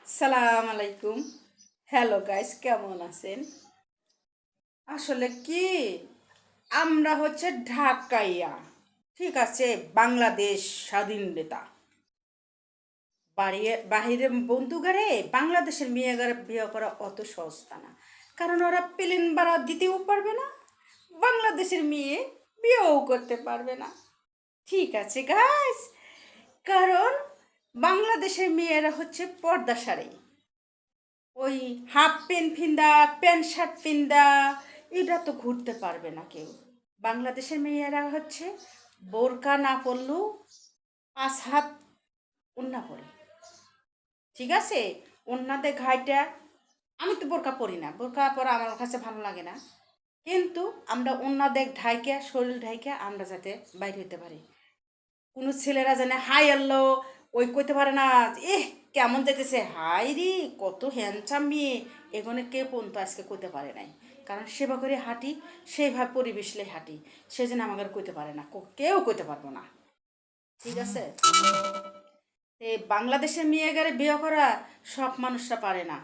সালাম আলাইকুম। Hello guys, কেমন আছেন? আসলে কি, আমরা হচ্ছে ঢাকাইয়া, ঠিক আছে, বাংলাদেশ স্বাধীনতা বাড়িয়ে বাহিরে বন্ধু ঘরে বাংলাদেশের মেয়ে ঘরে বিয়ে করা অত সস্তা না। কারণ ওরা প্লেন ভাড়া দিতেও পারবে না, বাংলাদেশের মেয়ে বিয়েও করতে পারবে না। ঠিক আছে গাইস, কারণ বাংলাদেশের মেয়েরা হচ্ছে পর্দা শাড়ি, ওই হাফ প্যান্ট ফিন্দা, প্যান্ট শার্ট ফিন্দা, এটা তো ঘুরতে পারবে না কেউ। বাংলাদেশের মেয়েরা হচ্ছে বোরকা না পরলেও 5 হাত ওড়না পরে, ঠিক আছে। ওড়নাতে ঘাইটা, আমি তো বোরকা পরি না, বোরকা পরা আমার কাছে ভালো লাগে না। কিন্তু আমরা ওড়না ঢাইকা, শরীর ঢাইকা আমরা যাতে বাইরে হতে পারি। কোনো ছেলেরা জানে হাই আল্লো, ওই কইতে পারে না, এহ কেমন যাইতেছে, হাই রে কত হ্যান্ডসাম মেয়ে, এখানে কেউ পর্যন্ত আজকে কইতে পারে নাই। কারণ সেবা করে হাঁটি, সেইভাবে পরিবেশলে হাঁটি, সেই জন্য আমাকে কইতে পারে না, কেউ কইতে পারবো না, ঠিক আছে। এই বাংলাদেশের মেয়ে গেলে বিয়ে করা সব মানুষরা পারে না,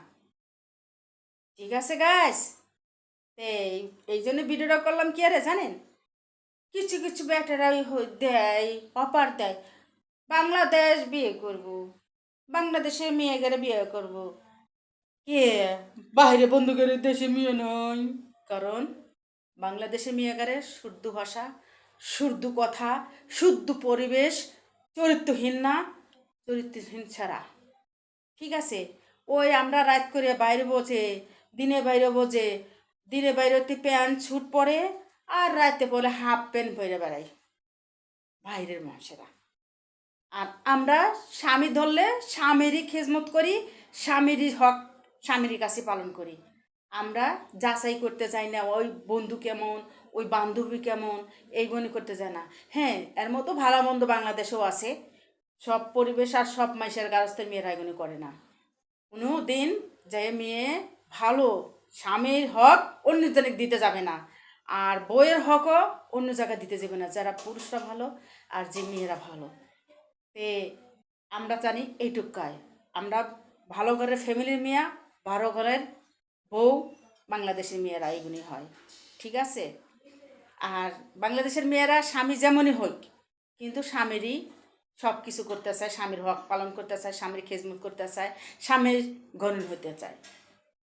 ঠিক আছে গাইস। এই এই জন্য ভিডিওটা করলাম কি আরে জানেন, কিছু কিছু ব্যাটারা দেয়, অপার দেয়, বাংলাদেশ বিয়ে করব, বাংলাদেশের মেয়েদের বিয়ে করব। কে বাইরে বন্ধুদের দেশে মেয়ে নয়। কারণ বাংলাদেশে মেয়েগারে শুদ্ধ ভাষা, শুদ্ধ কথা, শুদ্ধ পরিবেশ, চরিত্রহীন না, চরিত্রহীন ছাড়া, ঠিক আছে। ওই আমরা রাত করে বাইরে বোঝে, দিনে বাইরে বোঝে, দিনে বাইরেতে প্যান্ট স্যুট পরে, আর রাতে বলে হাফ প্যান্ট পরে বেড়াই বাইরের মানুষেরা। আর আমরা স্বামী ধরলে স্বামীরই খেজমত করি, স্বামীরই হক স্বামীর কাছে পালন করি। আমরা যাচাই করতে চাই না ওই বন্ধু কেমন, ওই বান্ধবী কেমন, এইগুলি করতে চাই না। হ্যাঁ, এর মতো ভালো মন্দ বাংলাদেশেও আছে, সব পরিবেশ আর সব মাইসের গারস্থের মেয়েরা এগুলি করে না। কোনো দিন যে মেয়ে ভালো স্বামীর হক অন্য জনকে দিতে যাবে না, আর বইয়ের হকও অন্য জায়গায় দিতে যাবে না, যারা পুরুষরা ভালো আর যে মেয়েরা ভালো। তে আমরা জানি এইটুকায়, আমরা ভালো ঘরের ফ্যামিলির মেয়া, ভালো ঘরের বউ, বাংলাদেশের মেয়েরা এইগুলি হয়, ঠিক আছে। আর বাংলাদেশের মেয়েরা স্বামী যেমনই হোক, কিন্তু স্বামীরই সব কিছু করতে চায়, স্বামীর হক পালন করতে চায়, স্বামীর খেজমত করতে চায়, স্বামীর ঘরণ হতে চায়,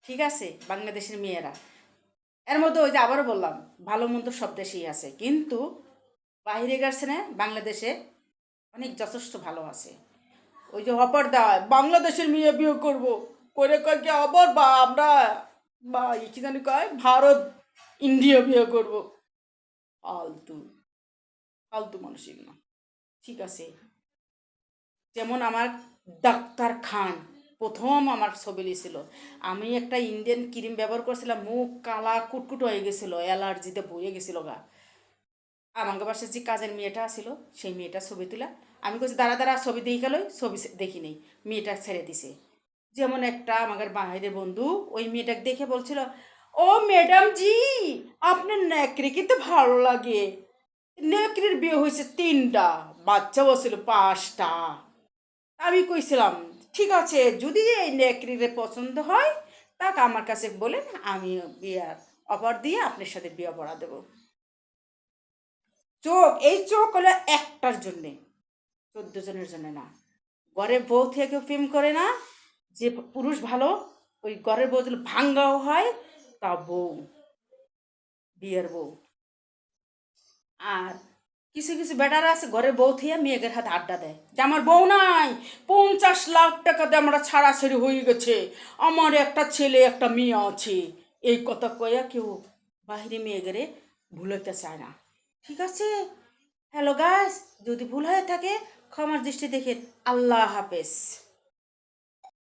ঠিক আছে। বাংলাদেশের মেয়েরা এর মধ্যে ওই যে আবারও বললাম, ভালো মন্দ সব দেশেই আছে, কিন্তু বাইরে গেছে না, বাংলাদেশে অনেক যথেষ্ট ভালো আছে। ওই যে অপর দেয় বাংলাদেশের মেয়ে বিয়ে করবো, করে কয় কি আবার বা আমরা বা কি জানি কয় ভারত ইন্ডিয়া বিয়ে করবো, ফালতু ফালতু মানুষই না, ঠিক আছে। যেমন আমার ডাক্তার খান প্রথম আমার ছবি লিছিল, আমি একটা ইন্ডিয়ান ক্রিম ব্যবহার করছিলাম, মুখ কালা কুটকুট হয়ে গেছিলো, অ্যালার্জিতে বয়ে গেছিলো গা। আমাকে বাসার যে কাজের মেয়েটা ছিল, সেই মেয়েটা ছবি তুলা, আমি বলছি দাঁড়া দাঁড়া ছবি দেখে গেল, ছবি দেখি নেই, মেয়েটা ছেড়ে দিছে। যেমন একটা আমাদের বাইরের বন্ধু ওই মেয়েটাকে দেখে বলছিল, ও ম্যাডাম জি, আপনার নেকড়ে কিন্তু ভালো লাগে। নেকড়ের বিয়ে হয়েছে 3টা, বাচ্চাও ছিল 5টা। আমি কইছিলাম ঠিক আছে, যদি এই নেকড়িরে পছন্দ হয় তাকে আমার কাছে বলেন, আমি বিয়ার অফার দিয়ে আপনার সাথে বিয়ে পড়া দেবো। চোখ, এই চোখ হলো একটার জন্যে, 14 জনের জন্য না। ঘরের বউ থেকে কেউ প্রেম করে না, যে পুরুষ ভালো, ওই ঘরের বউ যদি ভাঙ্গাও হয় তা বউ, বিয়ের বউ। আর কিছু কিছু বেটারা আছে ঘরের বউ থেকে মেয়েদের হাতে আড্ডা দেয় যে আমার বউ নাই, 50 লাখ টাকা দিয়ে আমরা ছাড়াছাড়ি হয়ে গেছে, আমার একটা ছেলে একটা মেয়ে আছে, এই কথা কয়া কেউ বাহিরে মেয়েদের ভুলতে চায় না, ঠিক আছে। হ্যালো গাইস, যদি ভুল হয়ে থাকে ক্ষমার দৃষ্টি দেখে, আল্লাহ হাফেজ।